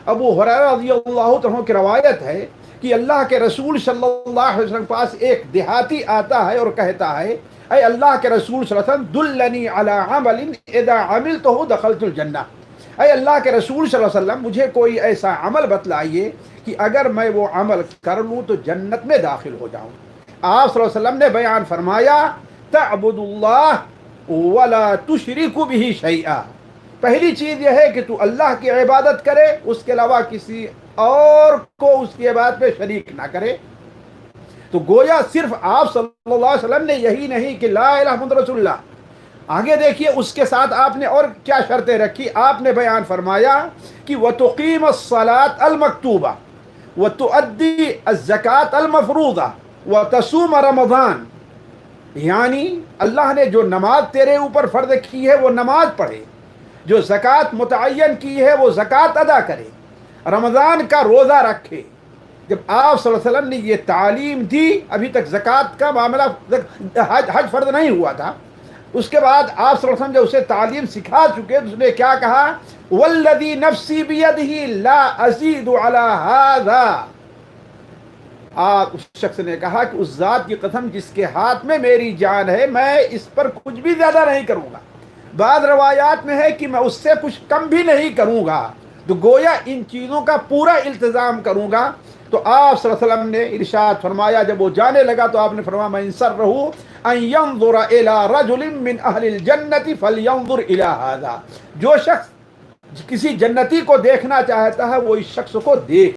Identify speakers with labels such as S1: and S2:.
S1: ابو ہریرہ رضی اللہ عنہ کی روایت ہے کہ اللہ کے رسول صلی اللہ علیہ وسلم کے پاس ایک دیہاتی آتا ہے اور کہتا ہے اے اللہ کے رسول صلی اللہ علیہ وسلم دلنی علی عمل اذا عملتہ دخلت الجنہ، اے اللہ کے رسول صلی اللہ علیہ وسلم مجھے کوئی ایسا عمل بتلائیے کہ اگر میں وہ عمل کر لوں تو جنت میں داخل ہو جاؤں۔ آپ صلی اللہ علیہ وسلم نے بیان فرمایا تعبد اللہ ولا تشرک به شیئا، پہلی چیز یہ ہے کہ تو اللہ کی عبادت کرے، اس کے علاوہ کسی اور کو اس کی عبادت میں شریک نہ کرے۔ تو گویا صرف آپ صلی اللہ علیہ وسلم نے یہی نہیں کہ لا الہ محمد رسول اللہ، آگے دیکھیے اس کے ساتھ آپ نے اور کیا شرطیں رکھی۔ آپ نے بیان فرمایا کہ وَتُقِيمَ الصَّلَاةَ الْمَكْتُوبَةَ وَتُؤَدِّي الزَّكَاةَ الْمَفْرُوضَةَ وَتَصُومَ رمضان، یعنی اللہ نے جو نماز تیرے اوپر فرض کی ہے وہ نماز پڑھے، جو زکوٰۃ متعین کی ہے وہ زکوٰۃ ادا کرے، رمضان کا روزہ رکھے۔ جب آپ صلی اللہ علیہ وسلم نے یہ تعلیم دی، ابھی تک زکوٰۃ کا معاملہ حج فرض نہیں ہوا تھا، اس کے بعد آپ صلی اللہ علیہ وسلم جب اسے تعلیم سکھا چکے تو اس نے کیا کہا والذی نفسی بیدہ لا ازید علی ھذا، آپ اس شخص نے کہا کہ اس ذات کی قسم جس کے ہاتھ میں میری جان ہے میں اس پر کچھ بھی زیادہ نہیں کروں گا، بعض روایات میں ہے کہ میں اس سے کچھ کم بھی نہیں کروں گا، تو گویا ان چیزوں کا پورا التزام کروں گا۔ تو آپ صلی اللہ علیہ وسلم نے ارشاد فرمایا جب وہ جانے لگا تو آپ نے فرمایا من سرہ ان ينظر الى رجل من اہل الجنت فلینظر الى ھذا، جو شخص کسی جنتی کو دیکھنا چاہتا ہے وہ اس شخص کو دیکھ